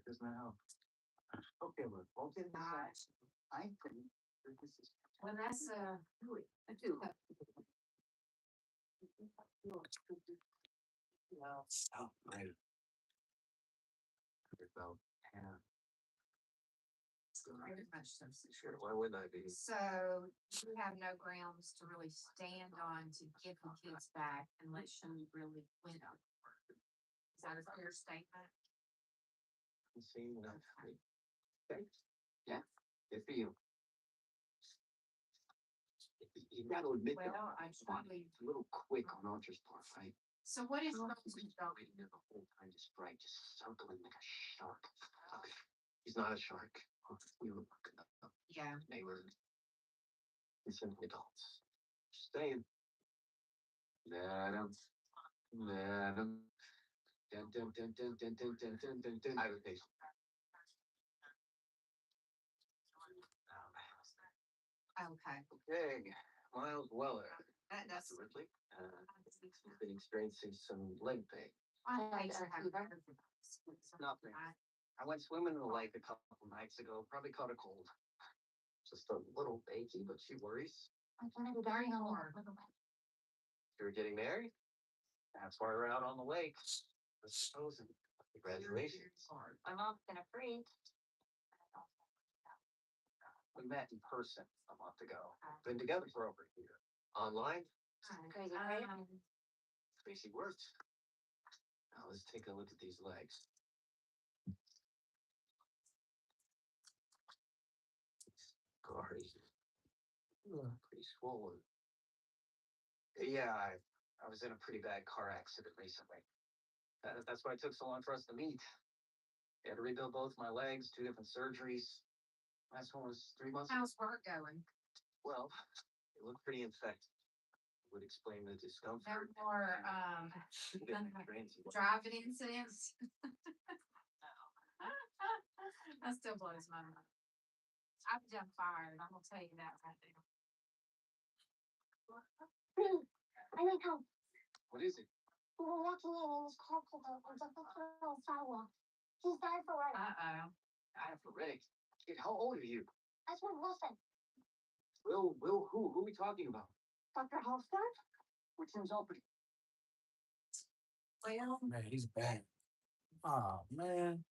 Doesn't that help? Okay, look, we'll get this out. I think that this is. Well, that's I do. Oh, right. About 10. very much so. Sure, why wouldn't I be? So you have no grounds to really stand on to give the kids back unless you really win them. Is that a fair statement? Seeing that. Okay. Yeah, good for you. You gotta admit that Well, I probably. a little quick on Archer's part, right? So what is Well, wrong he's with been dog? waiting there the whole time to strike, just circling like a shark. He's not a shark. We were looking up. Yeah. They were decent adults. Just saying. Madam. Madam. Dun, dun, dun, dun, dun, dun, dun, dun, dun, dun. I have a patient. Okay. Okay, Miles Weller. That's. Dr. Ridley. He's been experiencing some leg pain. I have. Nothing. I went swimming in the lake a couple nights ago. Probably caught a cold. Just a little achy, but she worries. Very hard. You're getting married? That's why we're out on the lake. I suppose. Congratulations. My mom's been afraid. We met in person a month ago. Been together for over a year. Online? Crazy, right? Crazy words. Now let's take a look at these legs. Gory. Pretty swollen. Yeah, I was in a pretty bad car accident recently. That's why it took so long for us to meet. I had to rebuild both my legs, 2 different surgeries. Last one was 3 months ago. How's work going? Well, it looked pretty infected. Would explain the No discomfort. more driving incidents. That still blows my mind. I've done fired. I'm gonna tell you that right there. I need help. What is it? We were walking in and his car pulled up on the sidewalk. He's diaphoretic. Diaphoretic. Kid, how old are you? That's what Wilson. Will who? Who are we talking about? Dr. Halston? Which one's opening? Well, Man, he's back. Oh man.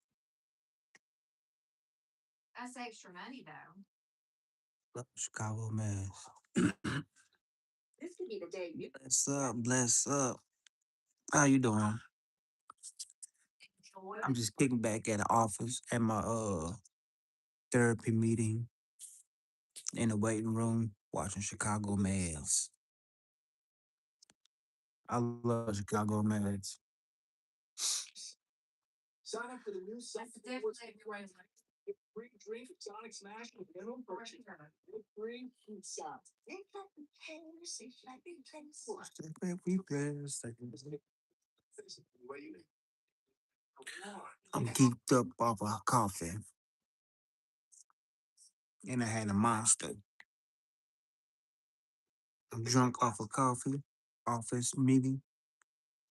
that's extra money though. Chicago man. This could be the day you Bless up, bless up. How you doing? enjoy. I'm just kicking back at the office at my therapy meeting in the waiting room watching Chicago Mads. I love Chicago Mads. Sign up for the new That's definitely everyone's like. Get free drink Sonic Smash with minimum purchase. Get free shot. Every place I can- What do you mean? Come on. I'm geeked up off of coffee and I had a monster. I'm drunk off of coffee, office meeting,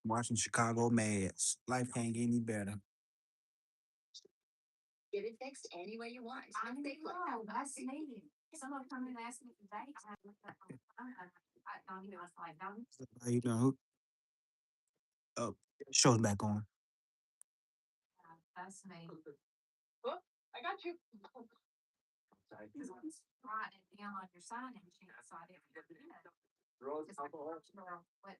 watching Chicago Mads. Life can't get any better. Get it fixed any way you want. I know, that's me. Someone come in and ask me today. I looked up on the phone. I don't even was like, don't. How you doing? Oh, show's back on. That's me. Look, I got you. Sorry. Because I was writing it down on your sign and she decided. Drugs, alcohol. What?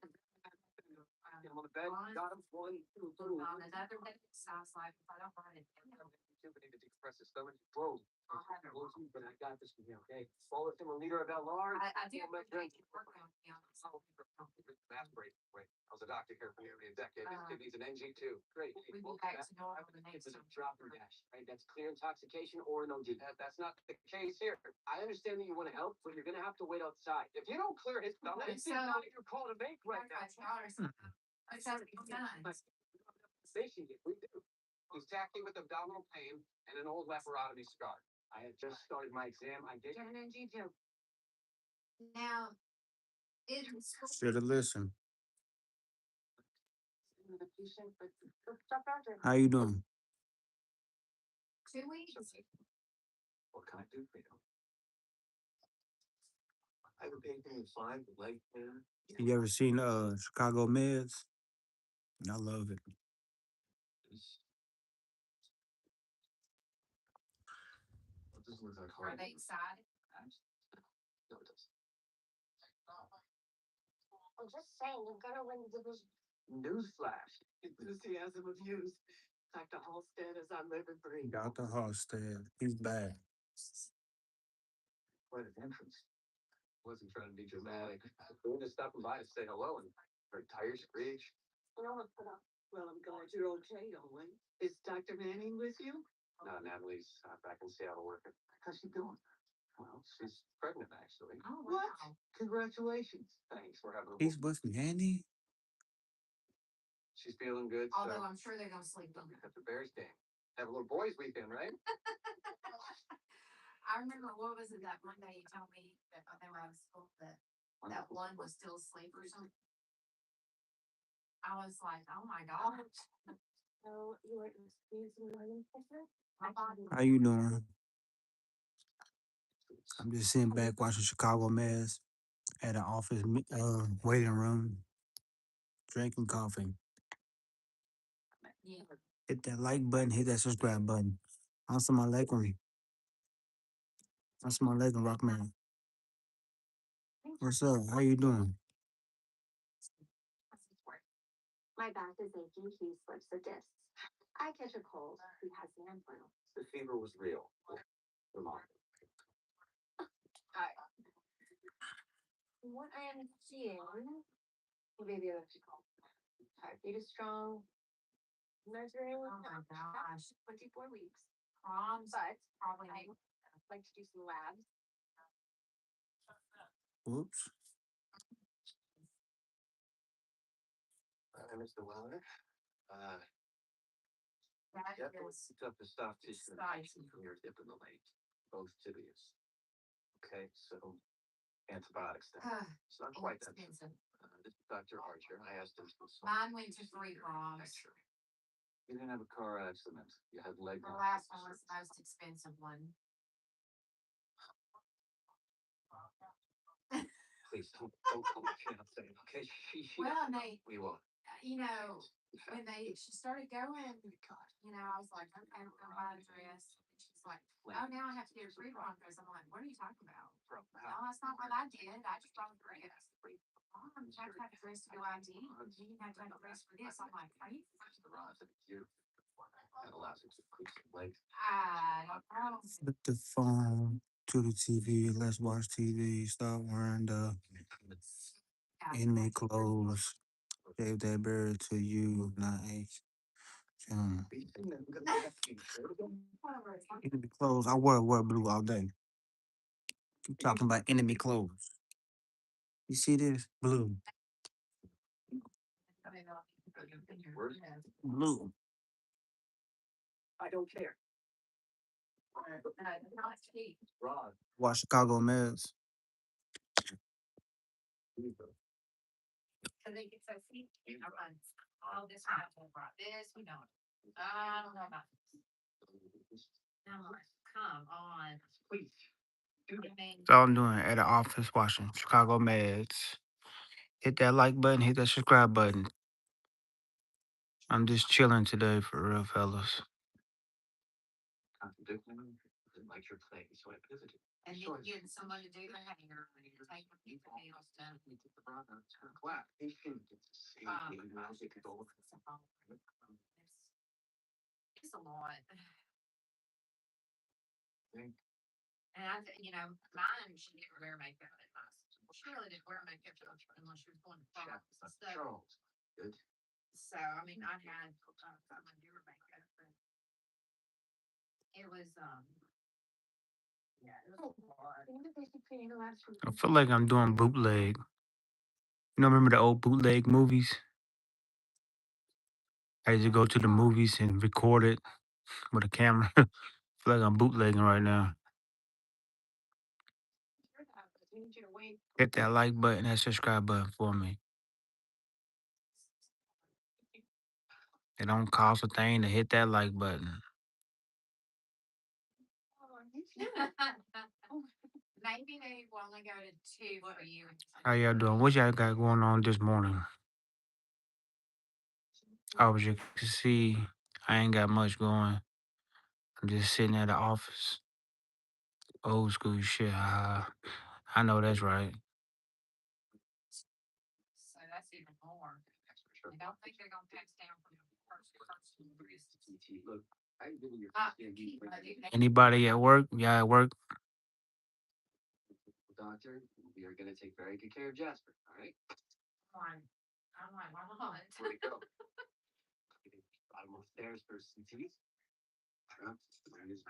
Get him on the bed. Got him. 1, 2, 3. On another day, so I was like, if I don't write it down. We need to decompress his stomach. Whoa. I'll have it. But I got this from him. Okay. Swallow him a liter of L.R. I do appreciate you working on me on this. Aspirate. Wait, I was a doctor here for nearly a decade. This kid needs an NG2. Great. We be back to normal the next It's a time. dropper dash, right? That's clear intoxication or an OD. That's not the case here. I understand that you want to help, but you're going to have to wait outside. If you don't clear his stomach, it's not your call to make right now. It sounds like it's done. Station, we do. He's tacky with abdominal pain and an old laparotomy scar. I had just started my exam. I did an NG2. Now, it. Should have listened. How you doing? 2 weeks? What can I do for you? I would pay you five leg there. You ever seen Chicago Meds? I love it. This looks like Are hard. they excited? No, it doesn't. I'm just saying, you're gonna win the division. Newsflash. Enthusiasm of youth. Dr. Halstead is on live and breathe. Dr. Halstead, he's back. Quite an entrance. Wasn't trying to be dramatic. We were just stopping by to say hello and her tires screech. No one put up. Well, I'm glad you're okay, Owen. Is Dr. Manning with you? No, Natalie's back in Seattle working. How's she doing? Well, she's pregnant actually. Oh, What? wow. Congratulations. Thanks. We're having a He's with Manny. She's feeling good. Although So I'm sure they're gonna sleep in. at the Bears game. Have a little boys weekend, right? I remember, what was it that one day you told me that they were out of school, that one was still asleep or something? I was like, oh my gosh. So you were experiencing learning picture? My body. How you doing? I'm just sitting back watching Chicago Meds at an office waiting room, drinking coffee. Yeah. Hit that like button, hit that subscribe button. Assalamualaikum. Assalamualaikum, Rockman. What's up? How you doing? My back is aching, he slips the discs. I catch a cold, he has the flu. The fever was real. Remarkable. What I am seeing, maybe what you call heartbeat is strong, measuring Oh my gosh. 24 weeks. Proms, But probably I'd like to do some labs. Oops. Mr. Weller. that Yep, is, it's up to soft tissue Spicy. infection from your hip and the leg, both tibias. Okay, so antibiotics then. It's not quite that. expensive. This is Dr. Archer. I asked him to. Mine went to 3 proms. You didn't have a car accident. You had leg. The last one was the most expensive one. Please don't call my fiance. Okay, Well, and they, we won't. you know, when she started going, you know, I was like, okay, I'm gonna buy a dress. And she's like, oh, now I have to get a free prom dress. I'm like, what are you talking about? No, that's not what I did. I just brought a dress. Mom, you have to have a dress to go ID. You have to have a dress for this. I'm like, are you? That allows it to increase the leg. I don't know. Flip the phone to the TV. Let's watch TV. Stop wearing the inmate clothes. Gave that bird to you, not H. Enemy clothes. I wear blue all day. Keep talking about enemy clothes. You see this? Blue. Blue. I don't care. Not cheap. Rod. Watch Chicago Meds. So they get so see, I run all this, I don't brought this, we don't. I don't know about this. I'm like, come on. Please. I mean, That's all I'm doing at the office watching Chicago Meds. Hit that like button, hit that subscribe button. I'm just chilling today for real, fellas. Contradicting. Didn't like your play, so I pivoted. and then getting someone to do their hair, and take a piece of nails done. We took the brother to her class. He shouldn't get to see you. Now she could go. It's a lot. Think. And you know, mine, she didn't wear makeup at night. She really didn't wear makeup unless she was going to prom and stuff. Charles. Good. So, I mean, I had someone do her makeup, but it was, yeah, it was a lot. I feel like I'm doing bootleg. You know, remember the old bootleg movies? I used to go to the movies and record it with a camera. I feel like I'm bootlegging right now. Hit that like button, that subscribe button for me. It don't cost a thing to hit that like button. Maybe they will only go to two for you. How y'all doing? What y'all got going on this morning? As you can see, I ain't got much going. I'm just sitting at the office. Old school shit. I know that's right. So that's even more. I don't think they're gonna pass down from person to person. Look, I ain't giving you. Anybody at work? Y'all at work? Doctor, we are gonna take very good care of Jasper, all right? I'm like, why not? Where'd it go? Bottom upstairs for some teeth. Huh? Where is it?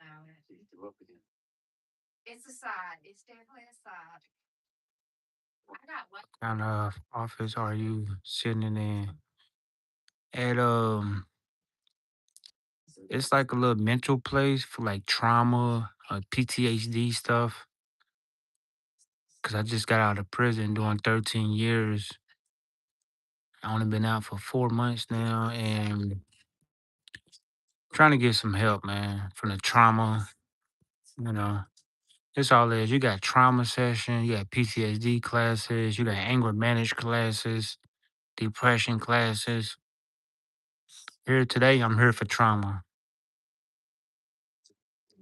No, He threw up again. it's a side. It's definitely a side. I got one. Kind of office are you sitting in? At it's like a little mental place for like trauma, PTSD stuff. Cause I just got out of prison doing 13 years. I only been out for 4 months now, and trying to get some help, man, from the trauma. You know, it's all it is. You got trauma session, you got PTSD classes, you got anger managed classes, depression classes. Here today, I'm here for trauma.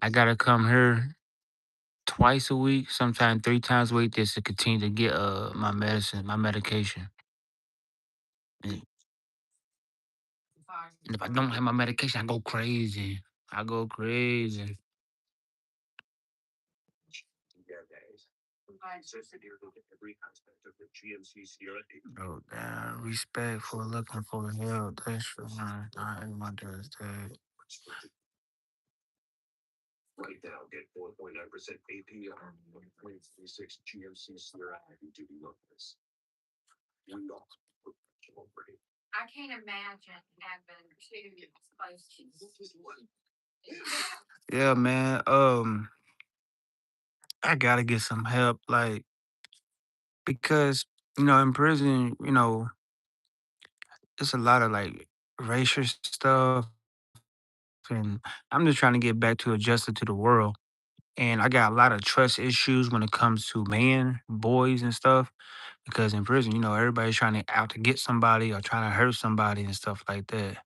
I gotta come here twice a week, sometimes 3 times a week, just to continue to get my medicine, my medication. And and if I don't have my medication, I go crazy. I go crazy. Bro, damn, respect for looking for help. That's fine. I ain't my dad's dad. Right now, get 4.9% APR on 2026 GMC Sierra Heavy Duty Lotus. $1 per kilogram. I can't imagine having two close to. Yeah, man. I gotta get some help, like because in prison, it's a lot of like racial stuff, and I'm just trying to get back to adjusted to the world. And I got a lot of trust issues when it comes to men, boys, and stuff. Because in prison, everybody's trying to out to get somebody or trying to hurt somebody and stuff like that.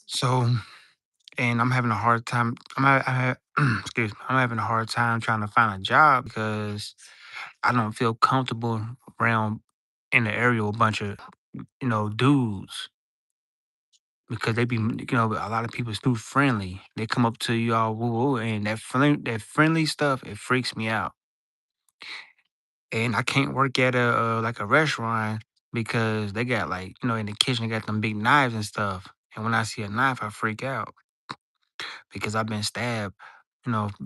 So, and I'm having a hard time. Excuse me. I'm having a hard time trying to find a job because I don't feel comfortable around in the area with a bunch of dudes because they be a lot of people's too friendly. They come up to you all woo woo, and that friendly stuff it freaks me out. And I can't work at a like a restaurant because they got like in the kitchen they got them big knives and stuff. And when I see a knife, I freak out because I've been stabbed,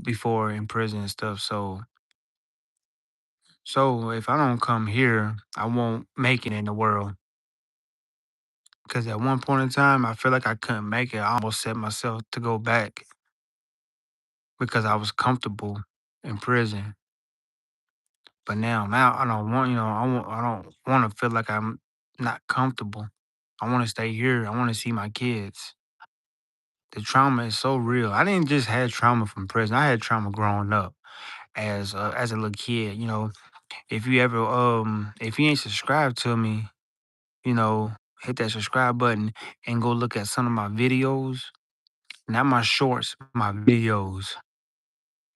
before in prison and stuff. So if I don't come here, I won't make it in the world. Because at one point in time, I feel like I couldn't make it. I almost set myself to go back because I was comfortable in prison. But now I don't want, I don't want to feel like I'm not comfortable. I want to stay here. I want to see my kids. The trauma is so real. I didn't just have trauma from prison. I had trauma growing up as a little kid. If you ain't subscribed to me, hit that subscribe button and go look at some of my videos. Not my shorts, my videos.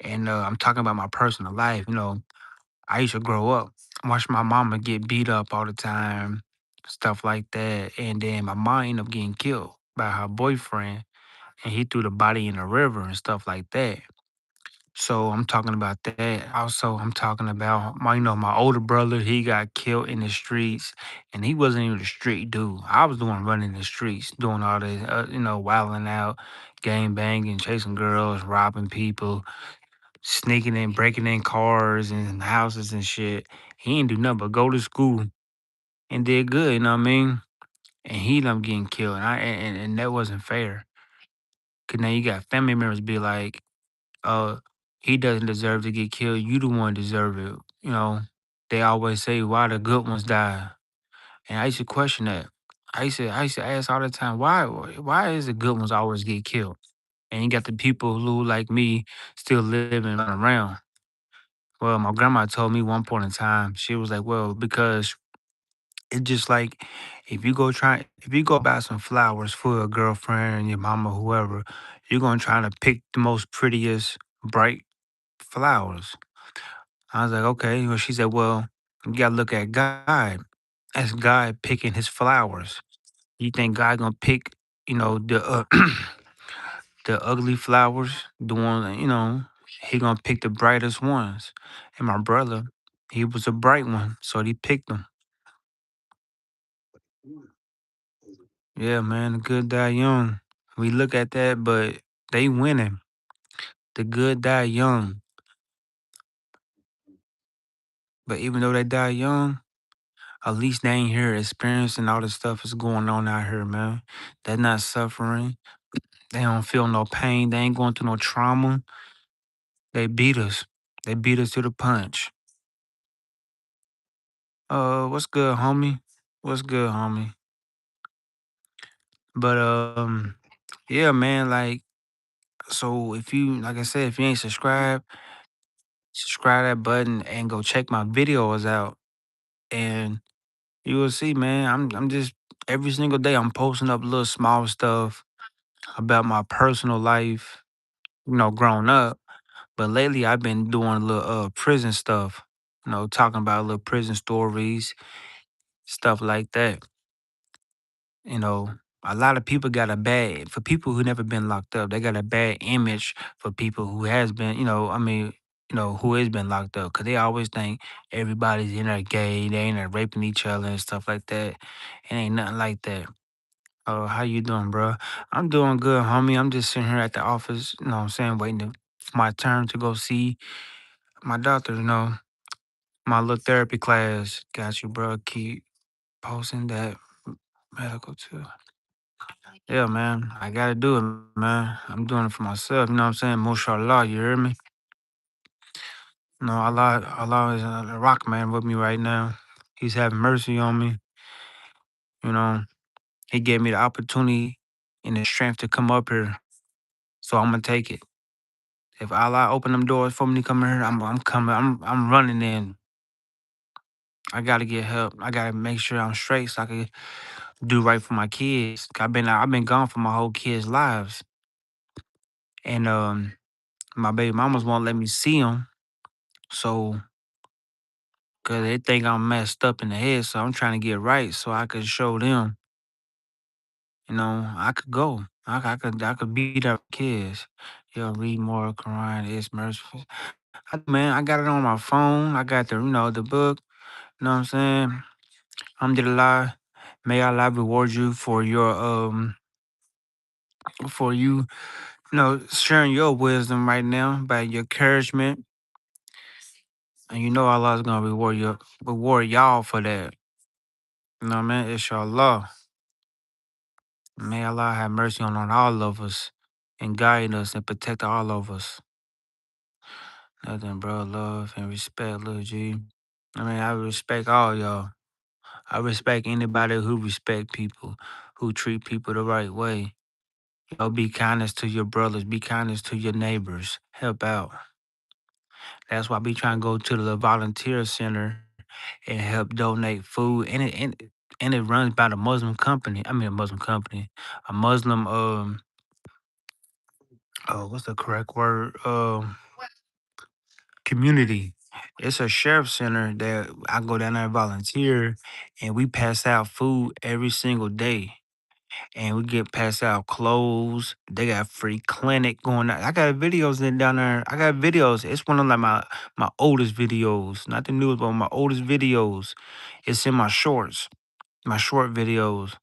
And I'm talking about my personal life. I used to grow up, watch my mama get beat up all the time, stuff like that. And then my mom ended up getting killed by her boyfriend, and he threw the body in the river and stuff like that. So I'm talking about that. Also, I'm talking about my older brother. He got killed in the streets, and he wasn't even a street dude. I was the one running the streets, doing all the, wilding out, gang banging, chasing girls, robbing people, sneaking in, breaking in cars and houses and shit. He ain't do nothing but go to school and did good. You know what I mean? And he ended up getting killed, and that wasn't fair. Cause now you got family members be like, uh, he doesn't deserve to get killed. You the one deserve it. They always say, why the good ones die? And I used to question that. I used to ask all the time, why is the good ones always get killed? And you got the people who, like me, still living around. Well, my grandma told me one point in time, she was like, well, because it's just like if you go buy some flowers for a girlfriend, your mama, whoever, you're gonna try to pick the most prettiest, bright flowers. I was like, okay. Well, she said, well, you gotta look at God. That's God picking his flowers. You think God gonna pick, the the ugly flowers, the one that, he gonna pick the brightest ones. And my brother, he was a bright one, so he picked them. Yeah, man, the good die young. We look at that, but they winning. The good die young. But even though they die young, at least they ain't here experiencing all the stuff that's going on out here, man. They're not suffering. They don't feel no pain. They ain't going through no trauma. They beat us. They beat us to the punch. What's good, homie? What's good, homie? But yeah, man. Like, so if you, like I said, if you ain't subscribed, subscribe that button and go check my videos out, and you will see, man. I'm just every single day I'm posting up little small stuff about my personal life, growing up. But lately I've been doing a little prison stuff, talking about little prison stories, stuff like that. You know, a lot of people got a bad for people who never been locked up. They got a bad image for people who has been, who has been locked up, because they always think everybody's in there gay, they in there raping each other and stuff like that. It ain't nothing like that. Oh, how you doing, bro? I'm doing good, homie. I'm just sitting here at the office, what I'm saying, for my turn to go see my doctor, my little therapy class. Got you, bro. Keep posting that medical too. Yeah, man. I gotta do it, man. I'm doing it for myself. You know what I'm saying? Mashallah, you hear me? No, Allah is a rock man with me right now. He's having mercy on me. You know, he gave me the opportunity and the strength to come up here. So I'm gonna take it. If Allah open them doors for me to come here, I'm coming. I'm running in. I gotta get help. I gotta make sure I'm straight so I can do right for my kids. I've been gone for my whole kids' lives, and my baby mamas won't let me see them. So, cause they think I'm messed up in the head, so I'm trying to get right so I could show them, I could go. I could be their kids. Yo, read more Quran. It's merciful. Man, I got it on my phone. I got the book. You know what I'm saying? Alhamdulillah. May Allah reward you for sharing your wisdom right now by your encouragement. And Allah's gonna reward y'all for that. You know what I mean? Inshallah. May Allah have mercy on all of us and guide us and protect all of us. Nothing, bro. Love and respect, Lil G. I mean, I respect all y'all. I respect anybody who respect people, who treat people the right way. Be kindness to your brothers. Be kindness to your neighbors. Help out. That's why I be trying to go to the volunteer center and help donate food. And it runs by the Muslim company. I mean, a Muslim company, a Muslim what's the correct word? Community. It's a sheriff center that I go down there and volunteer, and we pass out food every single day. And we get passed out clothes. They got free clinic going on. I got videos down there. I got videos. It's one of like my oldest videos, not the newest, but my oldest videos. It's in my shorts, my short videos.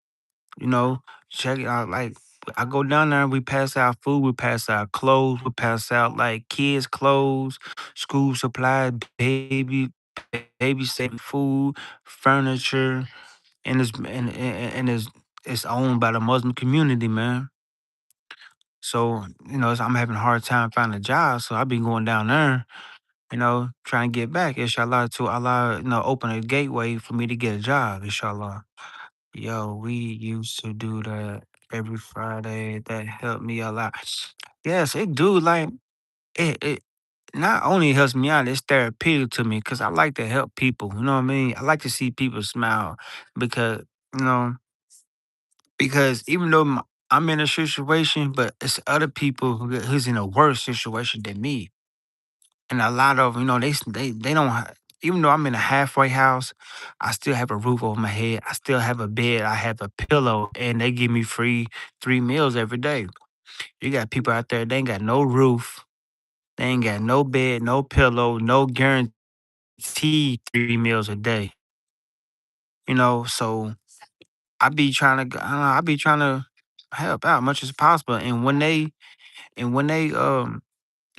You know, check it out. Like I go down there, we pass out food, we pass out clothes, we pass out like kids' clothes, school supplies, baby safe food, furniture, and it's owned by the Muslim community, man. So, I'm having a hard time finding a job. So I've been going down there, trying to get back, inshallah, to Allah, open a gateway for me to get a job, inshallah. Yo, we used to do that every Friday. That helped me a lot. Yes, it do. Like it not only helps me out, it's therapeutic to me because I like to help people. You know what I mean? I like to see people smile because you know because even though I'm in a situation, but it's other people who's in a worse situation than me, and a lot of they don't. Even though I'm in a halfway house, I still have a roof over my head. I still have a bed. I have a pillow, and they give me free 3 meals every day. You got people out there, they ain't got no roof, they ain't got no bed, no pillow, no guaranteed 3 meals a day. So I be trying to help out much as possible. And when they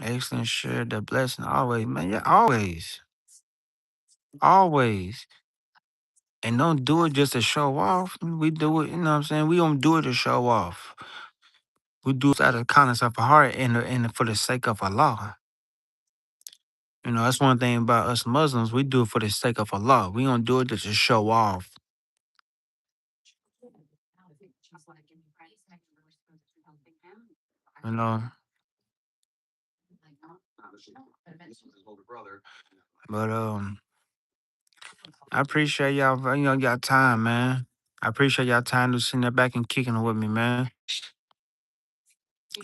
excellent share the blessing always, man, yeah, always, always. And don't do it just to show off. We do it, you know what I'm saying? We don't do it to show off. We do it out of the kindness of our heart and for the sake of Allah. That's one thing about us Muslims. We do it for the sake of Allah. We don't do it to just show off. You know. But I appreciate y'all y'all time, man. I appreciate y'all time to sitting there back and kicking it with me, man.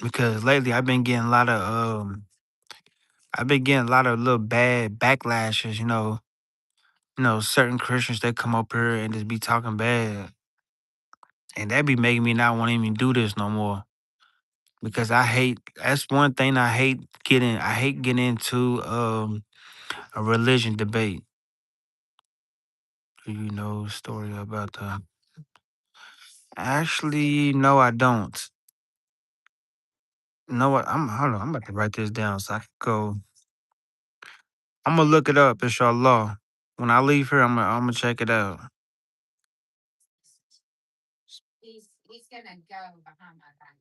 Because lately I've been getting a lot of little bad backlashes, certain Christians they come up here and just be talking bad. And that be making me not want to even do this no more. Because that's one thing I hate getting into a religion debate. Do you know a story about the Actually, no, I don't. Know what? Hold on, I'm about to write this down so I can go. I'm gonna look it up, inshallah. When I leave here, I'm gonna check it out. He's gonna go behind my back.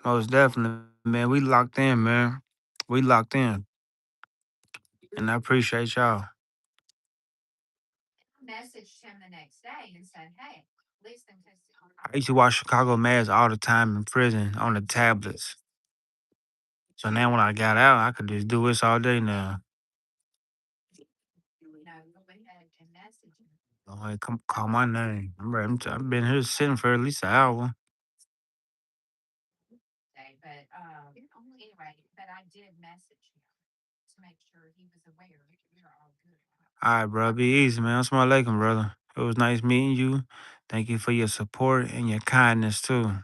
Most definitely, man. We locked in, man. We locked in. And I appreciate y'all. Messaged him the next day and said, "Hey, listen to." I used to watch Chicago Mass all the time in prison on the tablets. So now when I got out, I could just do this all day now. Go ahead and message him. Go ahead, come call my name. I've been here sitting for at least an hour. But anyway, but I did message him to make sure he was aware we were all good. All right, bro. Be easy, man. Assalamu alaikum, brother. It was nice meeting you. Thank you for your support and your kindness, too.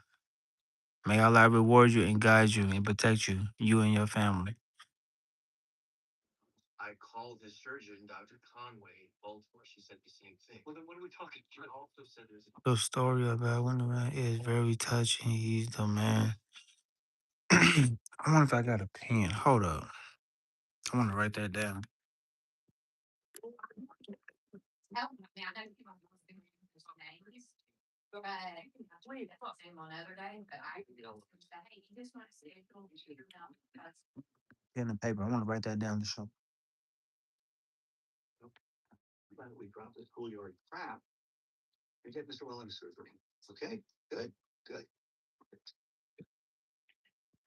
May Allah reward you and guide you and protect you, you and your family. The story about Wonder Man is very touching. He's the man. I wonder if I got a pen. Hold up. I want to write that down. Help me. I know people are listening to his names, but I talked to him on other day, but I said, "Hey, you just want to see if you'll be now because Pen and paper. I want to write that down to show.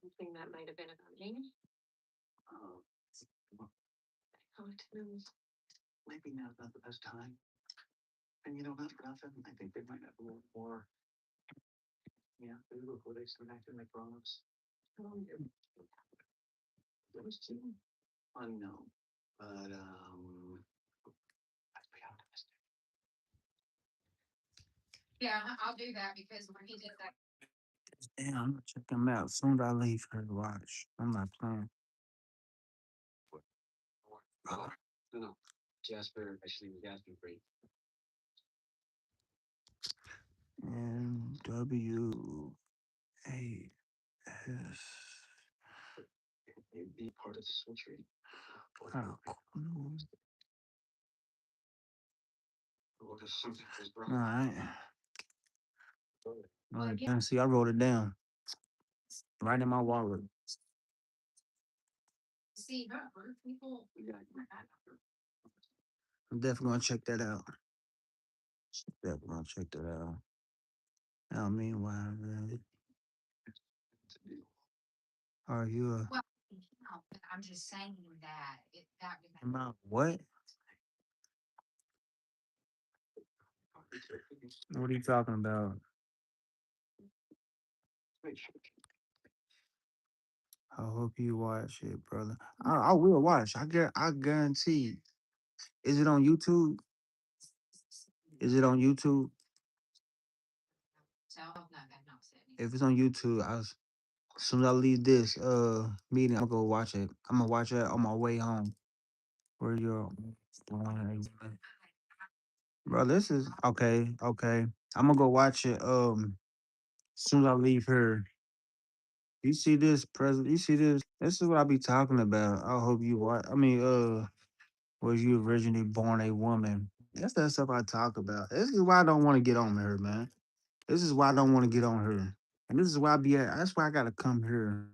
Something that might have been about me. Oh, to know. yeah, I'll do that because when he did that." Damn, I'm gonna check them out. As soon as I leave her to watch. I'm not playing. NWAS. Oh, cool. All right. All right. See, I wrote it down right in my wallet. See, people. I'm definitely gonna check that out. Definitely gonna check that out. Now, meanwhile, Are you a Well, no, but I'm just saying that that would. about what? What are you talking about? I hope you watch it, brother. I will watch. I guarantee. Is it on YouTube? Is it on YouTube? So, no, they've not said anything. If it's on YouTube, as soon as I leave this meeting, I'm gonna go watch it. I'm gonna watch it on my way home. Where you're, bro? This is okay. Okay, I'm gonna go watch it. As soon as I leave here. You see this, president? You see this? This is what I be talking about. I hope you watch. I mean, was you originally born a woman? That's that stuff I talk about. This is why I don't want to get on her, man. This is why I don't want to get on her. And this is why I be at, that's why I gotta come here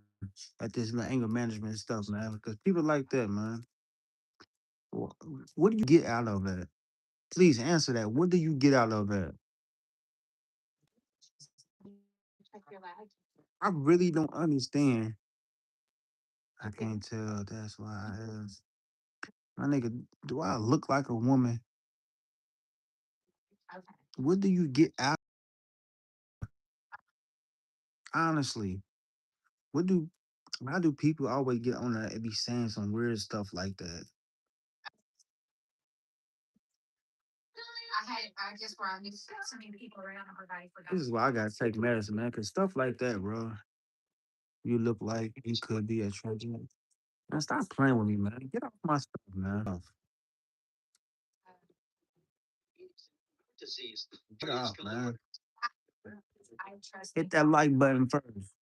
at this little anger management stuff, man. Because people like that, man. wh- What do you get out of that? Please answer that. What do you get out of that? I feel like I really don't understand. I can't tell. That's why I asked. My nigga, do I look like a woman? Okay. What do you get out? Honestly, what do why do people always get on that and be saying some weird stuff like that? I just where I knew so many people around, everybody forgot. This is why I gotta take medicine, man. Cause stuff like that, bro. You look like you could be a transgender. Man, stop playing with me, man. Get off my stuff, man. Disease. Get off, man. I trust Hit that like button first.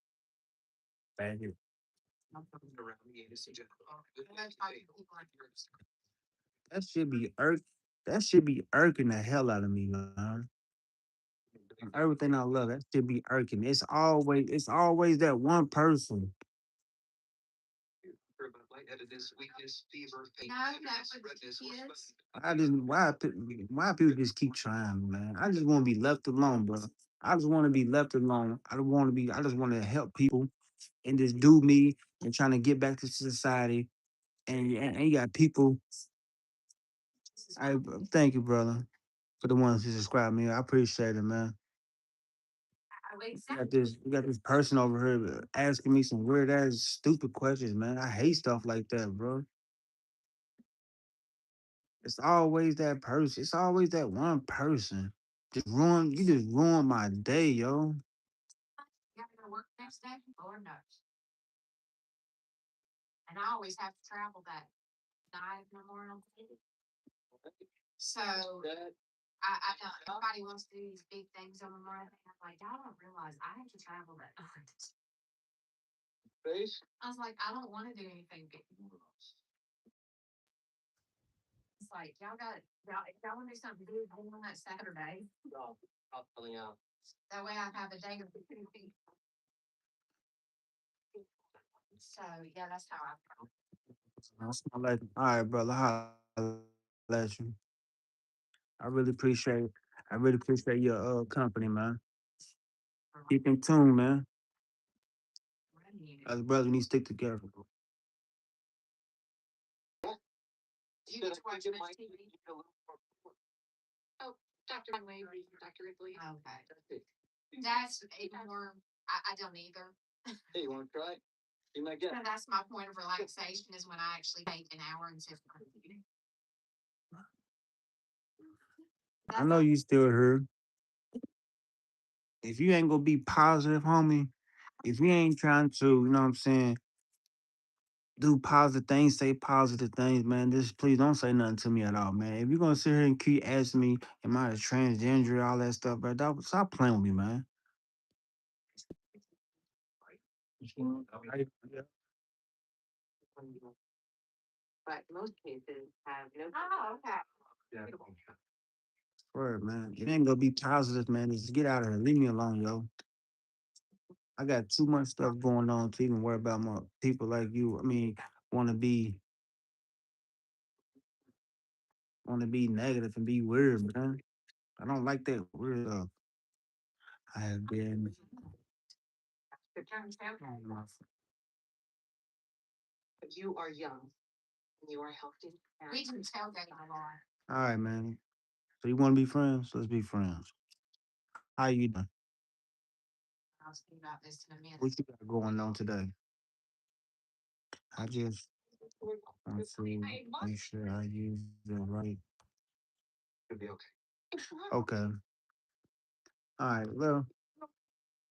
Thank you. That should be That should be irking the hell out of me, man. Everything I love, that should be irking. It's always that one person. Lightheadedness, weakness, fever, pain, No, that was redness, or kids. I just why people just keep trying, man. I just want to be left alone, bro. I just want to be left alone. I don't want to be. I just want to help people and just do me and trying to get back to society. And you got people. I thank you, brother, for the ones who subscribe me. I appreciate it, man. You got this person over here asking me some weird ass stupid questions, man. I hate stuff like that, bro. It's always that person. It's always that one person. You just ruin my day, yo. You have to go work the next day? Lord knows. And I always have to travel that night of Memorial Day. So I know everybody wants to do these big things on Memorial Day. I'm like, I don't realize I have to travel that night. face. I was like, I don't want to do anything big. It's like if y'all want to do something big on that Saturday. No, probably not. That way I have a day of the two feet. So yeah, that's how I feel. All right, brother. I'll let you. I really appreciate. I really appreciate your company, man. Keep in tune, man. As brothers, we need to stick together. Do you get to watch much TV? Oh, Dr. Conway or Dr. Ripley. Okay. That's even more, I don't either. Hey, you want to try? You might get. So that's my point of relaxation is when I actually take an hour and sit on TV. I know you still here. If you ain't gonna be positive, homie, if you ain't trying to, you know what I'm saying, do positive things, say positive things, man. Just please don't say nothing to me at all, man. If you're gonna sit here and keep asking me, am I a transgender, all that stuff, bro, stop playing with me, man. but most cases have no. Oh, okay. Word, man. It ain't gonna be positive, man. Just get out of here. Leave me alone, yo. I got too much stuff going on to even worry about my people like you. I mean, wanna be wanna be negative and be weird, man. I don't like that weird stuff. I have been Good turn, Sam. But you are young. And you are healthy. We can tailgate a lot. All right, man. So you want to be friends? Let's be friends. How you doing? I was thinking about this in a minute. What you got going on today? I just want to make sure I use the right. It'll be okay. Okay. All right. Well,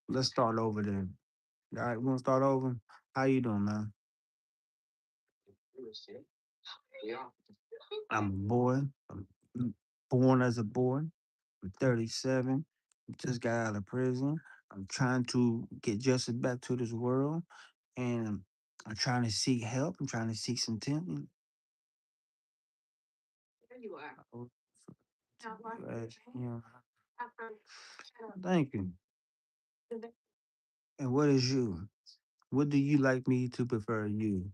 let's start over then. All right, we want to start over. How you doing, man? Yeah. I'm a boy. I'm born as a boy. I'm 37. Just got out of prison. I'm trying to get justice back to this world, and I'm trying to seek help. I'm trying to seek some temp. There you are. Oh, Now, what? yeah. After, Thank you. And what is you? What do you like me to prefer you?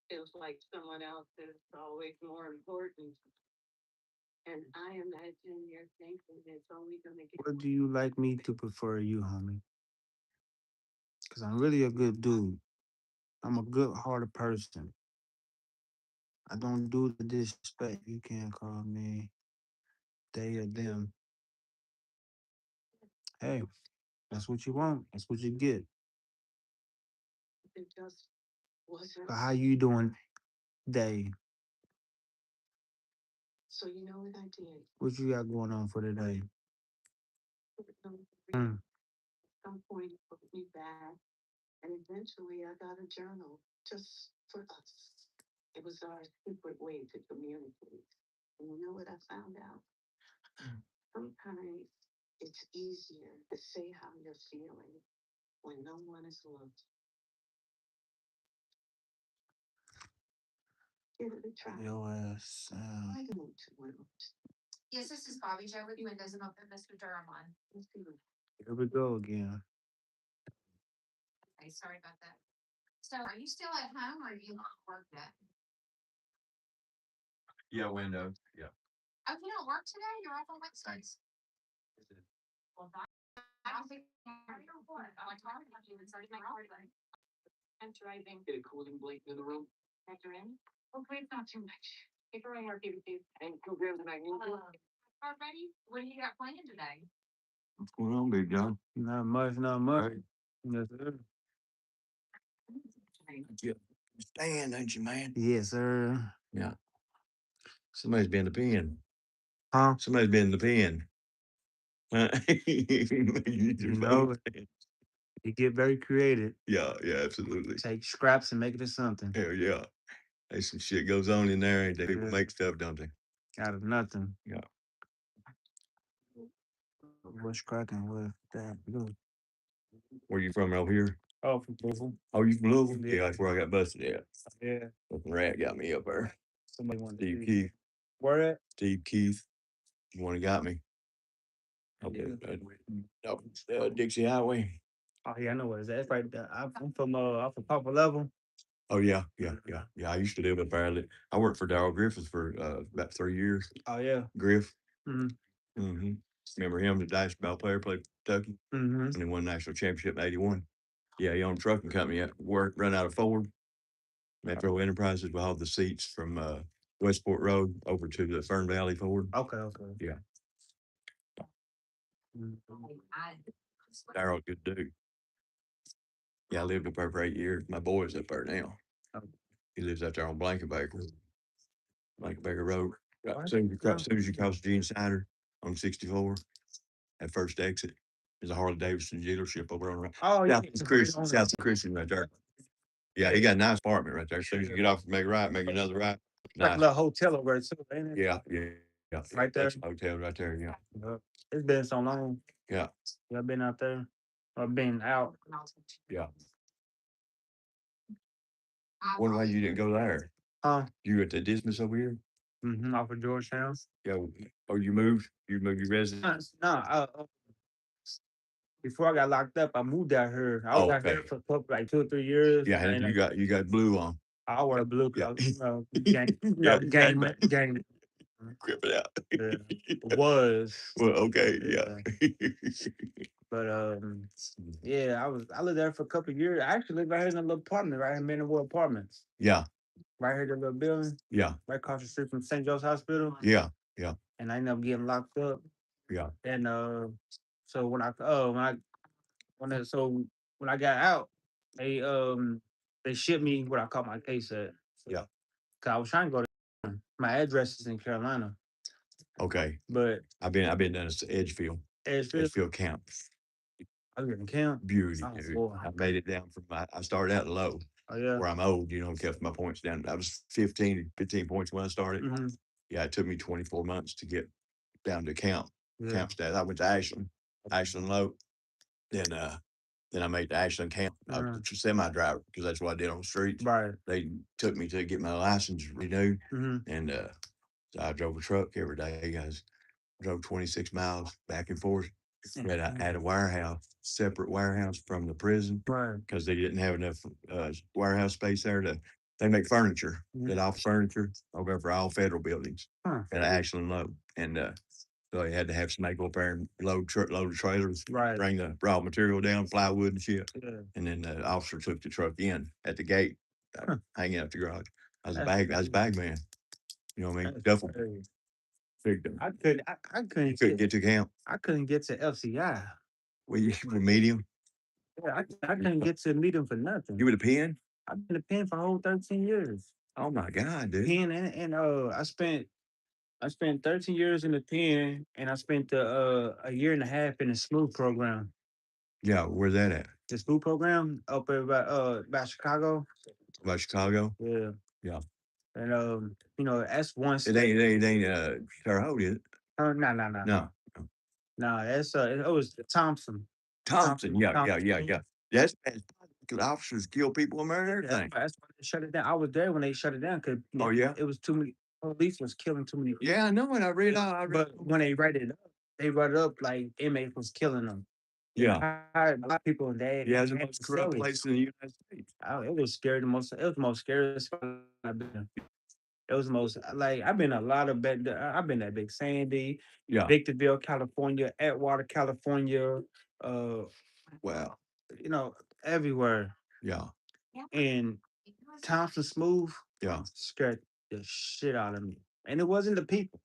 feels like someone else is always more important. And I imagine you're thinking it's only gonna get. What do you like me to prefer you, homie? Because I'm really a good dude. I'm a good hearted person. I don't do the disrespect. You can't call me they or them. Hey, that's what you want. That's what you get. It just wasn't. So how you doing, Day? So you know what I did? What you got going on for today? At Mm. some point it put me back. And eventually I got a journal just for us. It was our secret way to communicate. And you know what I found out? Sometimes it's easier to say how you're feeling when no one is looking. Give it a try. Your ass. I don't want. Yes, this is Bobby Joe with Windows and Open Mr. Durham line. Let's see what. Here we go again. Okay, sorry about that. So are you still at home or are you not work yet? Yeah, Windows. Yeah. Oh, you don't work today? You're off on Wednesdays. Well, I don't think. I'm driving. Get a cooling blanket in the room. Factor in. Hopefully it's not too much. Paper and our DVD. And 2 grams of magnesium. Already? What do you got planned today? What's going on, Big John? Not much, not much. Right. Yes, sir. Stand, ain't you, man? Yes, sir. Yeah. Somebody's been in the pen. Huh? Somebody's been in the pen. You know it. You get very creative. Yeah, yeah, absolutely. Take scraps and make it into something. Hell yeah. Hey, some shit goes on in there, and they people Yeah. make stuff, don't they? Out of nothing. Yeah. What's cracking with that? Good. Where you from out here? Oh, from Louisville. Oh, you from Louisville? Yeah. Yeah, that's where I got busted at. Yeah. Fucking rat got me up there. Somebody wanted Steve to see. Keith. Where at? Steve Keith. The one who got me. Up Yeah. at Dixie Highway. Oh yeah, I know what it's at. It's right there. I'm from Papa Level. Oh yeah. I used to live up there. I worked for Darryl Griffith for about 3 years. Oh yeah. Griff. Mhm. Mm-hmm. Remember him, the basketball player, played for Kentucky, Mhm. and he won national championship in '81. Yeah, he owned a trucking company at work, run out of Ford. Metro Enterprises will hold the seats from Westport Road over to the Fern Valley Ford. Okay. Okay. Yeah. Mhm. Darryl, good dude. Yeah, I lived up there for 8 years. My boy's up there now. Oh. He lives out there on Blankenbaker Road. What? As soon as you cross Gene Snyder on 64, that first exit is a Harley Davidson dealership over on Oh yeah. South of Christian right there. Yeah, he got a nice apartment right there. As soon as you get off, make a right, make another right. Like a Nice. little hotel over there too, ain't it? Yeah. Right there? That's a hotel right there. Yeah. Yup. It's been so long. Yeah. Y'all been out there or been out? Yeah. Wonder why you didn't go there. Huh? You at the Dismas over here? Mm-hmm. Off of Georgetown. Yeah. Oh, you moved? You moved your residence? No. Before I got locked up, I moved out here. I was out here Okay. for a couple, like 2 or 3 years. Yeah, and you got blue on. I wear blue. Yeah. Game, game. Grip it out. Yeah. Was. Well, okay, yeah. But yeah, I lived there for a couple of years. I actually lived right here in a little apartment, right here in Manor Apartments. Yeah, Right here, the little building, yeah, right across the street from St. Joe's Hospital. yeah, yeah, And I ended up getting locked up. yeah, And so when I got out, they shipped me what I call my case at. yeah. Cause I was trying to go to my address is in Carolina, Okay. but I've been down to Edgefield. Edgefield, Edgefield Camp. I live in camp. Beauty, Oh, dude. boy. I made it down from I started out low Oh yeah. where I'm old, kept my points down. I was 15 points when I started. Hmm. Yeah, it took me 24 months to get down to camp Yeah. status. I went to Ashland low. Then I made the Ashland camp. I was a semi-driver because that's what I did on the streets. Right. They took me to get my license renewed, Hmm. and so I drove a truck every day, guys. Drove 26 miles back and forth. At a warehouse, separate warehouse from the prison, Right. because they didn't have enough warehouse space there they make furniture, that off furniture over for all federal buildings at Ashland Low. And so they had to have somebody go up there and load the trailers, Right. bring the raw material down, plywood and shit. Yeah. And then the officer took the truck in at the gate, hanging out the garage. I was a That's bag man. You know what I mean? That's Duffel crazy. big dumb. I couldn't Couldn't get to camp. I couldn't get to FCI. Well, you were medium. Yeah, I couldn't get to meet him for nothing. You were the pen? I've been a pen for a whole 13 years. Oh my God, dude. Pen and I spent 13 years in the pen, and I spent a year and a half in the SMOOth program. Yeah, where's that at? The SMOOth program up by Chicago. About Chicago? Yeah. Yeah. And that's one It state. ain't Terre Haute, is it? No. No. No, that's it was Thompson. Thompson. Yeah. Thompson. That's bad. Officers kill people and murder That's everything. that's why they shut it down. I was there when they shut it down because Oh, yeah? it was too many police was killing too many people. Yeah, I know it. I read But when they write it up like inmates was killing them. Yeah. A lot of people in there. Yeah, it's the most corrupt place in the United States. It was scary. It was the most scariest spot I've been. It was the most I've been a lot of I've been at Big Sandy, Yeah. Victorville, California, Atwater, California, Wow. everywhere. Yeah. And Thompson Smooth Yeah. scared the shit out of me. And it wasn't the people.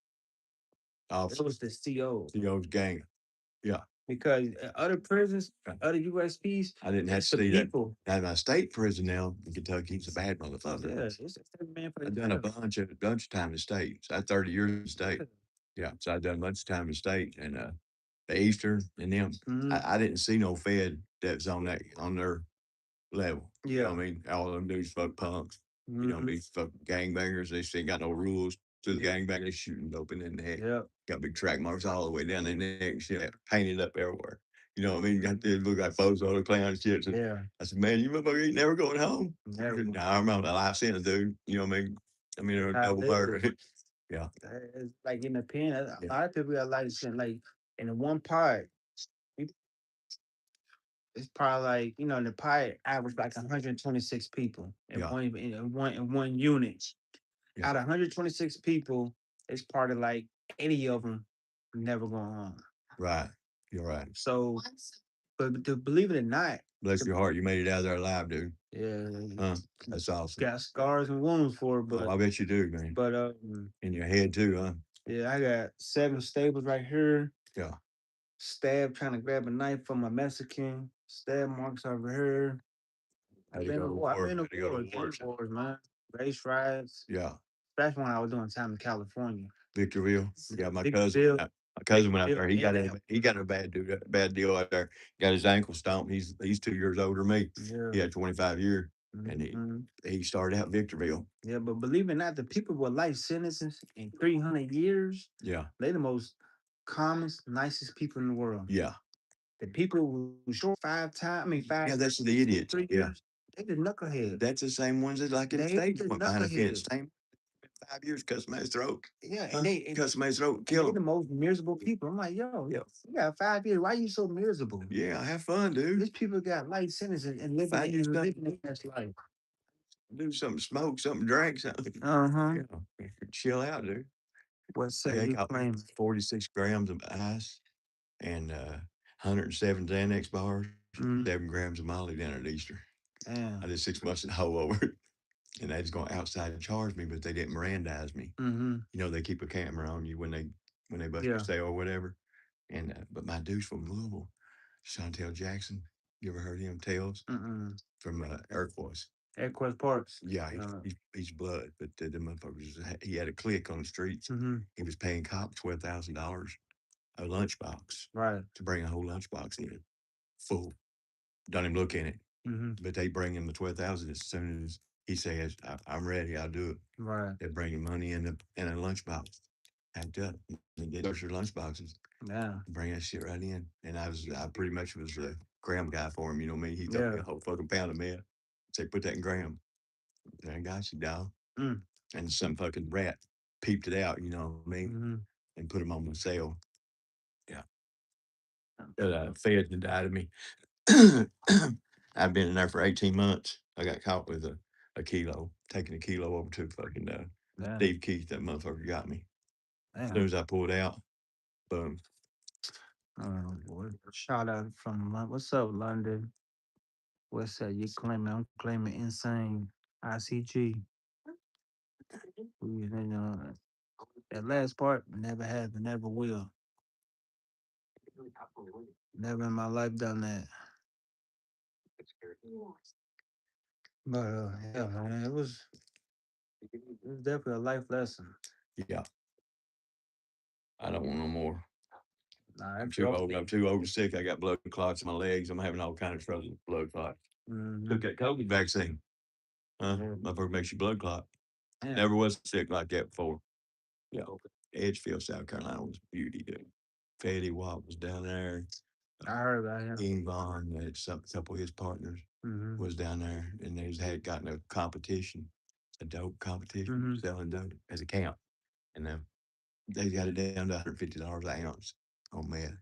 It Officer. was the CO. CO's gang. Yeah. Because other prisons, Right. other USPs, I didn't have it's to the see that. people. Now, my state prison now in Kentucky, it's a bad Yeah, motherfucker. it's a man for I've the done a job. bunch of time in the state. So I had 30 years in the state. Yeah. So I've done a bunch of time in the state and the Eastern and them. Mhm. I didn't see no Fed that's on their level. You know Yeah. what I mean? All of them dudes fuck punks. Mhm. These fucking gangbangers. They still ain't got no rules to the gangbang. They shooting open in the head. Yep. Got big track marks all the way down their neck and shit, painted up everywhere. You know what I mean? Got they look like Bozo the Clown and shit. So Yeah. I said, man, you motherfucker ain't never going home. Never. Nah, I'm on a life sentence, dude. You know what I mean? They're a How double they murder. do. Yeah. It's like in the pen, a Yeah. lot of people got like in the one part, it's probably like in the part average like 126 people in Yeah. one unit. Yeah. Out of 126 people, it's part of like 80 of them never going home. Right. You're right. So, but to believe it or not, Bless your heart. You made it out of there alive, dude. yeah, Huh? That's awesome. got scars and wounds for it, Oh, I bet you do, man. but In your head too, huh? yeah, I got 7 staples right here. Yeah. Stab trying to grab a knife from a Mexican. Stab marks over here. I've been to wars, man. Race riots. Yeah. Especially when I was doing time in California. Victorville. Yeah, my Victorville. cousin went out there. He got Victorville. a bad deal out there. Got his ankle stomped. He's 2 years older than me. Yeah. He had 25 years. And Mhm. he started out Victorville. Yeah, but believe it or not, the people with life sentences in 300 years, Yeah. they the most calmest, nicest people in the world. Yeah. The people who short 5 times, Yeah, that's the idiots. 3 Yeah. years, they the knuckleheads. That's the same ones that like in the They States the went behind a fence. knuckleheads. Same 5 years, cut somebody's throat. Yeah, Huh? and Cut somebody's throat, they kill the them. most miserable people. I'm like, yo, Yeah. you got 5 years. Why you so miserable? Yeah, have fun, dude. These people got life sentences and living Find you something. their best life. Do something, smoke something, drink something. Uh-huh. Yeah. Chill out, dude. What say They you got claim? 46 grams of ice and 107 Xanax bars, Mm, 7 grams of Molly down at Easter. I damn. did 6 months in Hole over it. And they was going outside and charge me, but they didn't Mirandize me. Mm-hmm. You know, they keep a camera on you when they bust Yeah. your sale or whatever. And but my dude's from Louisville, Chantel Jackson. You ever heard him? Tales Mm-mm. from Air Force. Equus Parks. Yeah, Uh, he's blood, but the motherfuckers, he had a clique on the streets. mm-hmm. He was paying cops $12,000 a lunchbox Right. to bring a whole lunchbox in full. Don't even look in it, Mm-hmm. but they bring him the 12,000 as soon as he says, "I'm ready. I'll do it." Right. They bring him money in a lunchbox, packed up. And they search their lunchboxes, Yeah. bring that shit right in. And I pretty much was the gram guy for him. You know me. He threw me Yeah. a whole fucking pound of meth. Say, put that in gram. And I got you, dog. Mm. And some fucking rat peeped it out. You know what I mean? Mm-hmm. And put him on the cell. Yeah. Feds indicted me. I've been in there for 18 months. I got caught with a kilo, taking a kilo over to fucking Damn. Steve Keith. That motherfucker got me. As soon Damn. as I pulled out, boom. Boy. Shout out from London. What's up, London? What's that? You claiming? I'm claiming insane. ICG. You know, that last part never has and never will. Never in my life done that. But yeah, man, it was definitely a life lesson. Yeah. I don't want no more. Nah, I'm that's too rough. old. I'm too old and sick. I got blood clots in my legs. I'm having all kinds of trouble with blood clots. Mhm. Took that COVID vaccine. Yeah. Motherfucker makes you blood clot. Yeah. Never was sick like that before. Yeah. Edgefield, South Carolina was a beauty, dude. Fetty Watt was down there. I heard about him. Dean Vaughn, a couple of his partners Mm-hmm. was down there, and they had gotten a competition, a dope competition, Mhm. selling dope as a camp. And they got it down to $150 an ounce on meth,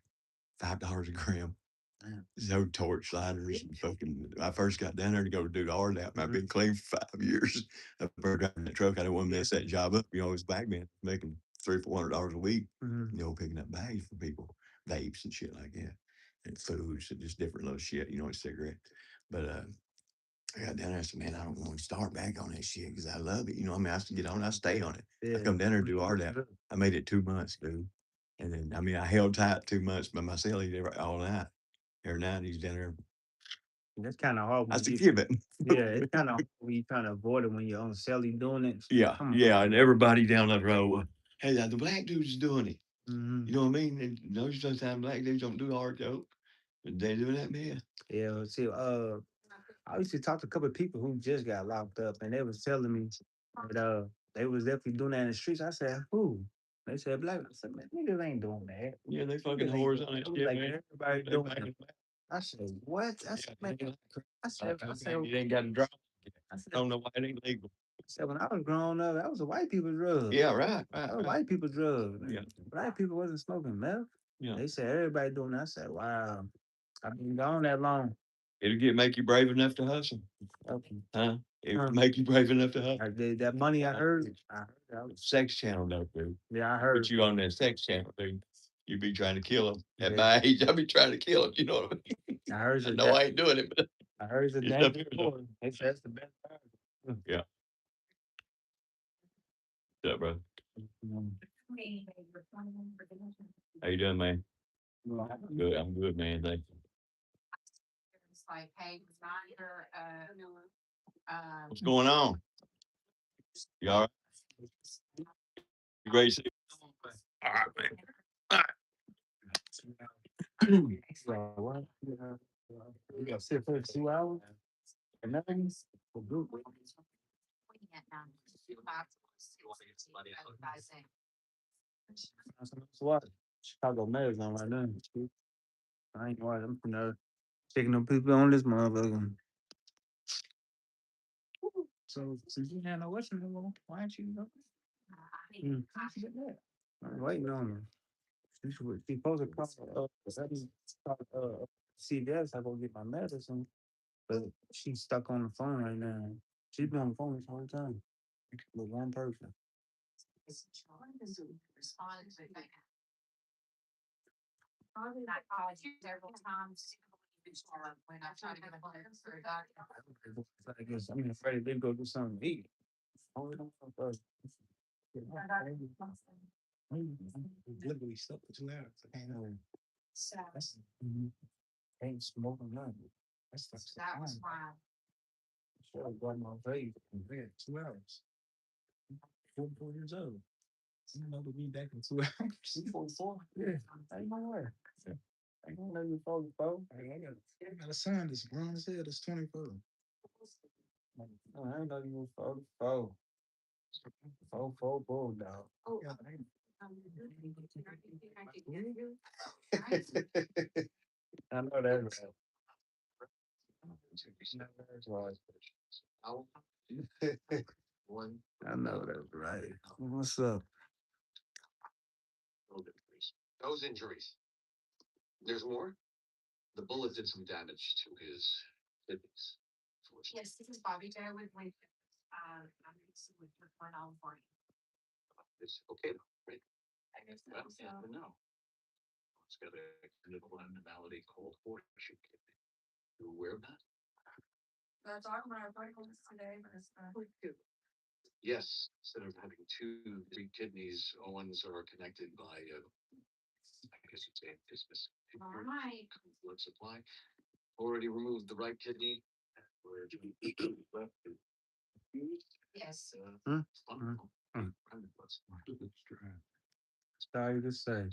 $5 a gram. Damn. No torch lighters and fucking. I first got down there to go do the RDAP, and I've Mhm. been clean for 5 years. I first got in that truck. I didn't want to mess that job up. You know, as a bag man, making $300-400 a week. Mhm. You know, picking up bags for people, vapes and shit like that, and foods and just different little shit. You know, and cigarettes. But I got down there and said, man, I don't want to start back on that shit because I love it. You know, I mean, I have to get on, I stay on it. I Yeah. come down there and do RDAP. I made it 2 months, dude. And then, I mean, I held tight 2 months by myself all night. Every night he's down there. That's kind of hard. I When said, you, give it. yeah, it's kind of when you trying to avoid it when you're on celly doing it. Yeah, Come on. yeah. And everybody down that road, hey, the black dude's doing it. Mhm. You know what I mean? And those sometimes black dudes don't do hard dope, but they do that, man. Yeah. See, I used to talk to a couple of people who just got locked up, and they was telling me that they was definitely doing that in the streets. I said, who? They said black. I said, man, niggas ain't doing that. Yeah, they fucking Niggas ain't whores doing on that. that It was shit, like man. everybody They doing back it. in black. I said, what? I said, man, I said, You ain't got to drive. I said, I don't know why it ain't legal. when I was growing up, that was a white people drug. Yeah, right, That right, was right. white people drug. Yeah. Black people wasn't smoking meth. Yeah. They said everybody doing that. I said, wow, I've been gone that long. It'll make you brave enough to hustle. Okay. Huh? It'll Huh. make you brave enough to hustle. I did that money I heard. That was, Sex channel, though, dude. yeah, I heard. Put you on that sex channel, dude. You be trying to kill him. At Yeah. my age, I be trying to kill him. You know what I mean? I heard I it. know I ain't doing it, but I heard it's a it's up dangerous here, though. sport. They said that's the best part. Yeah. What's up, bro? Mm. How you doing, man? Well, Good. I'm good, man. Thank you. It's like, hey, reminder, What's going on? You all right? You ready to see? All right, man. So, what? You got to sit for 2 hours? And nothing? Well, good. That's what Chicago Mayor's on right now. I ain't watching. I'm finna checking them people on this motherfucker. So since you had no watching no more, why aren't you go? How'd you get that? I'm waiting on her. She supposed to call CVS. I go get my medicine, but she's stuck on the phone right now. She's been on the phone this whole time with one person. responded to that. I called you several times. When I tried to get a hold of her for a doctor. I guess I'm afraid they go do something to eat. Literally stuck for 2 hours. I know. So Ain't smoking nothing. That's that was why. Should have got my vape in bed 2 hours. 44 years old. You know to be back in 2 hours. 44? Yeah. Ain't no way. I don't know you 44. I got a son that's grown as hell that's 24. I ain't know you was 44. 44 bulldog. Oh, Yeah, I know that's right. One. I know that's right. What's up? Those injuries. There's more? The bullet did some damage to his kidneys. Unfortunately. Yes, this is Bobby Joe with Lincoln. I'm with one on for you. It's okay though, right? I guess Well, so. yeah, but no. It's got a clinical abnormality called horseshoe kidney. You aware of that? That's all my articles today, but it's not. Yes, instead of having three kidneys, ones are connected by, I guess you'd say, dismiss. All right. Blood supply. Already removed the right kidney. We're left. Yes. Wonderful. Mm. Kind of blood supply. Sorry to say.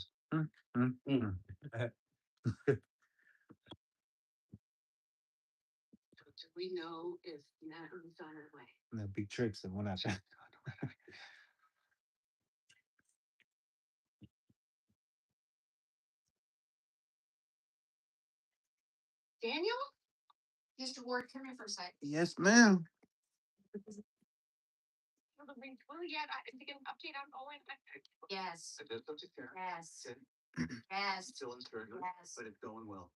Do we know if Natalie's on her way? That big tricks and when I said. Daniel? Mr. Ward, come here for a sec. Yes, ma'am. Well, yet I didn't get an update on Owen. Yes. That's subject there. Yes. Okay. Yes. Still uncertain, Yes. but it's going well.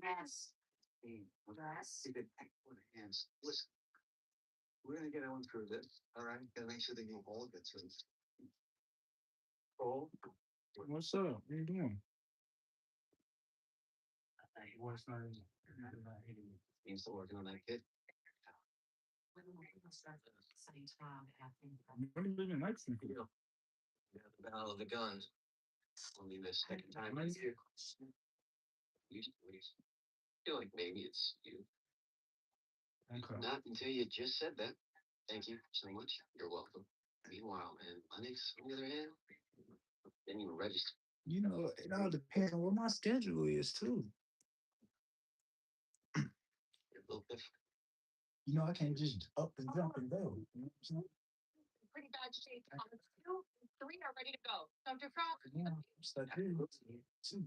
Yes. Hey, Yes. keep it with hands. Listen, we're gonna get Owen through this, all right? Gotta make sure that you all get through this. Oh, What's up? What you doing? what's not? You still working on that kid? Same time, I think. What are you living next to? Yeah, the battle of the guns. Only the second time this year. You feel like maybe it's you. Okay. Not until you just said that. Thank you so much. You're welcome. Meanwhile, man, Lennox, on the other hand, didn't even register. You know, it all depends on what my schedule is too. You're a little different. You know, I can't just up and jump and go. You know what I'm saying? Pretty bad shape. 2, 3 are ready to go. Dr. Frog. Yeah, stuck here. Too.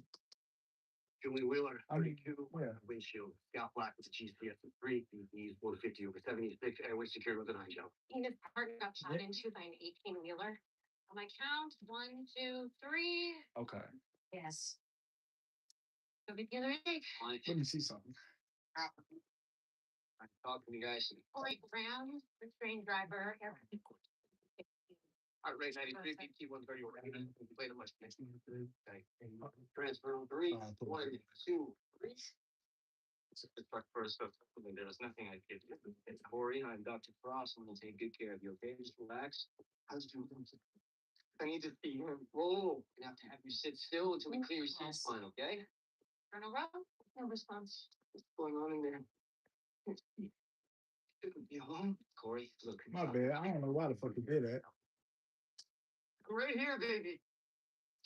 Julie Wheeler, I mean, 32, yeah. windshield. Scott Black with the GPS of 3, he's 450 over 76, airway secured with a 9 jump. His partner got shot into by an 18-wheeler. On my count, 1, 2, 3. Okay. Yes. Go get the other egg. Let me see something. I'm talking to you guys. Corey Brown, the train driver. Heart rate 93, PT 130. Wait a minute. Okay. Transfer on 3, 1, 2, 3. The truck first, so there was nothing I could do. It's Corey, I'm Dr. Frost. I'm gonna take good care of you, okay? Just relax. How's it doing? I need to see him. Whoa, you have to have you sit still until we clear your seat spine, okay? Turn around. No response. What's going on in there? You home? Corey, look. My bad. I don't know why the fuck you did that. Right here, baby.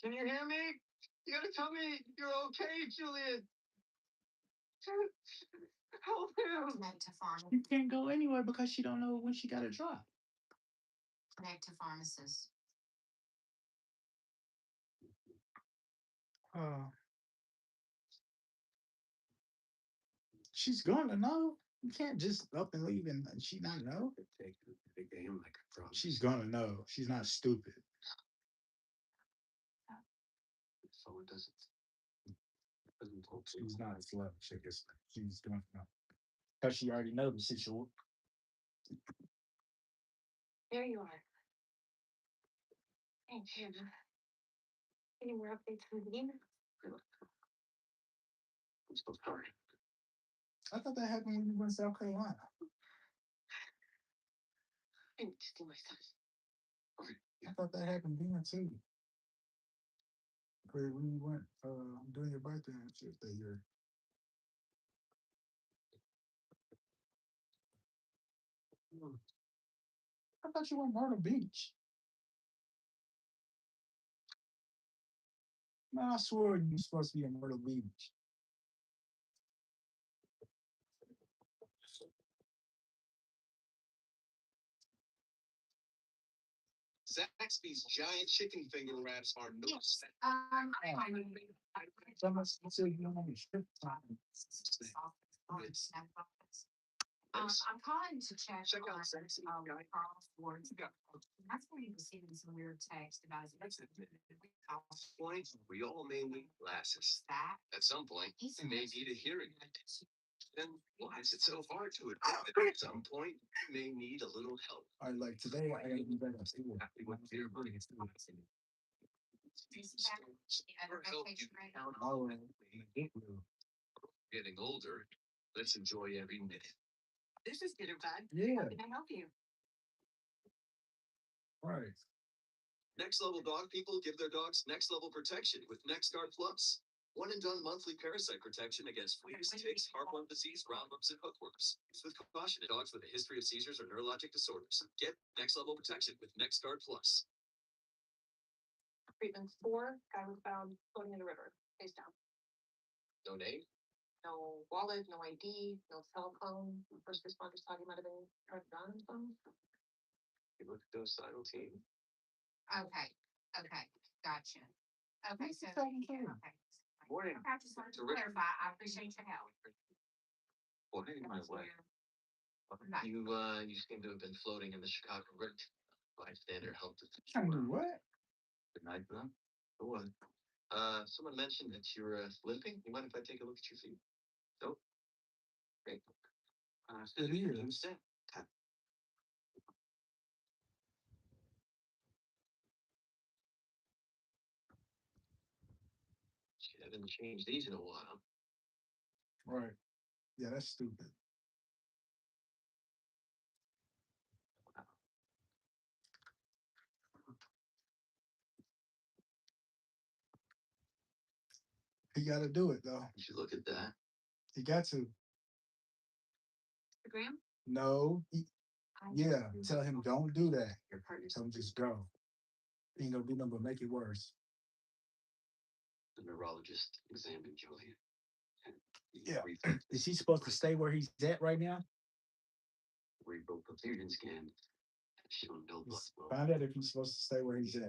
Can you hear me? You gotta tell me you're okay, Julian. Help him. Connect to pharmacist. You can't go anywhere because she don't know when she got a drop. Connect to pharmacist. She's gonna know. You can't just up and leave and she not know. Take the game like a promise. She's gonna know. She's not stupid. So it doesn't. She's not slow. She's doing it because she already knows the situation. There you are. Thanks, Hannah. Any more updates from the email? I'm so sorry. I thought that happened when you went to South Carolina. I need to see my son. I thought that happened then too. But when you went doing your birthday and shit that year. I thought you went Myrtle Beach. Man, I swear you were supposed to be in Myrtle Beach. Zaxby's giant chicken finger wraps are no Yes. snack. So much to say you don't have a strip time. I'm calling to check Check out on, Sexy Carl Guy. Ford's. That's where he was sending some weird text about his. Point, we all may need glasses. That. At some point, He's- you may need a hearing aid. Then why is it so hard to admit that at some point you may need a little help? I like today I gotta be back at school. Exactly what dear buddy is doing. Other vacation right now. Oh, Getting older, let's enjoy every minute. This is good or bad. yeah, How can I help you? right. Next level dog people give their dogs next level protection with NextGuard Plus. One and done monthly parasite protection against fleas, ticks, heartworm disease, roundworms, and hookworms. Use with caution in dogs with a history of seizures or neurologic disorders. Get next level protection with NextGuard Plus. Treatment 4, guy was found floating in the river, face down. No name? No wallet, no ID, no cell phone. First responders thought he might have been trying to drown himself. You look docile team. Okay, gotcha. Okay, so, Second yeah, thing. okay. Morning. Okay, I just wanted to Terrific. clarify, I appreciate your help. Well, hey, my way. Right. You seem to have been floating in the Chicago River. Bystander helped us. Trying to do what? Good night, then. Go on. Someone mentioned that you're limping. You mind if I take a look at your feet? Nope. Great. It is. She haven't changed these in a while. Right. Yeah, that's stupid. He gotta do it though. You should look at that. He got to. Graham? No. Yeah. Tell him don't do that. Your partner's. Tell him just go. He ain't gonna do nothing but make it worse. The neurologist examined Julian. Yeah. Is he supposed to stay where he's at right now? Cerebral perfusion scan. Shown no blood flow. Find out if he's supposed to stay where he's at.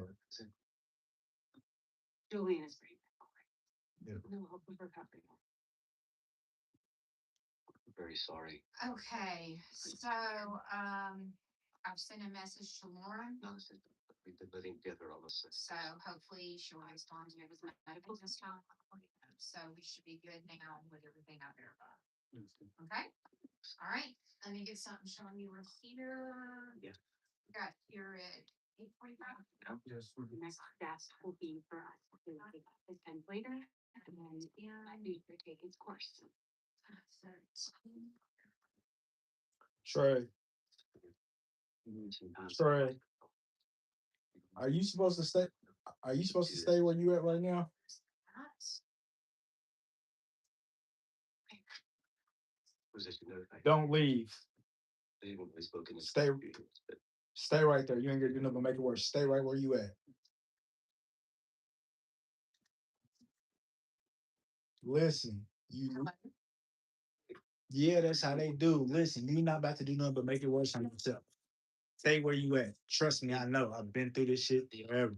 Julian is breathing. Yeah. No hope of recovery. I'm very sorry. Okay, so, I've sent a message to Lauren, Nonsense. We've been living together almost 6 so hopefully she'll respond to his medical this time. So we should be good now with everything I verified. Okay? All right, let me get something showing you were here. Yeah. Got here at 8:45. Yes. The next task will be for us to take his pen later and then I need to take his course. 13. Trey. Trey. Are you supposed to stay? Are you supposed to stay where you at right now? That's- Position notified. Don't leave. They haven't really spoken. in Stay- years, but Stay right there. You ain't gonna do nothing but make it worse. Stay right where you at. Listen, you. Yeah, that's how they do. Listen, you're not about to do nothing but make it worse on yourself. Stay where you at. Trust me, I know. I've been through this shit forever.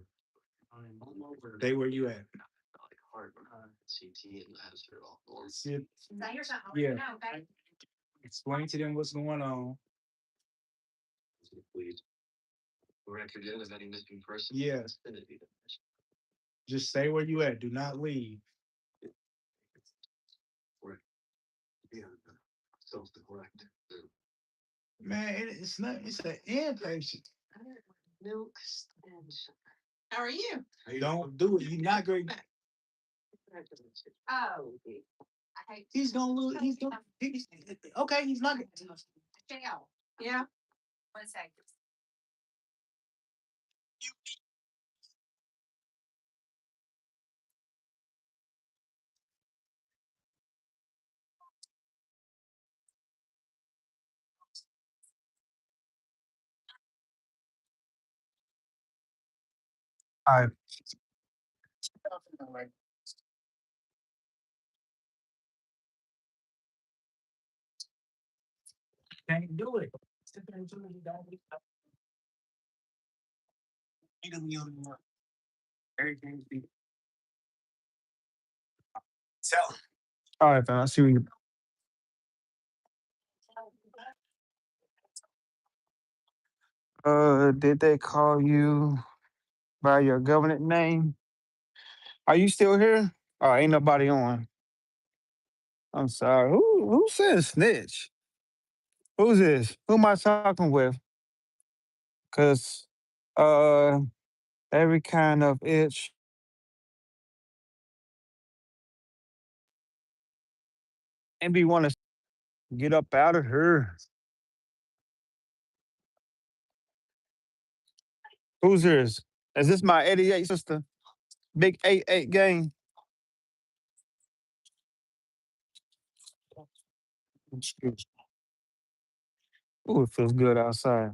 Stay where you at. like heart, CT and labs are all normal. See, Is that your something? Yeah. No, okay. explain to them what's going on. Please. Record in of any missing person. Yeah. Just stay where you at. Do not leave. Yeah. Self-neglect. Man, it's not. It's an inpatient. Milk and sugar. How are you? Don't do it. You're not great. Oh, I hate. He's gonna lose. He's gonna. Okay, he's not. Michelle, Yeah. 1 second. All right. Can't do it. Sit there and do it. You don't need to- you don't need to- Everything's be. Tell him. All right, fam. I see what you. Did they call you by your government name? Are you still here? Oh, ain't nobody on. I'm sorry. Who said snitch? Who's this? Who am I talking with? Cause uh every kind of itch and be wanna get up out of here. Who's this? Is this my 88 sister? Big 88 gang? Excuse me. Ooh, it feels good outside.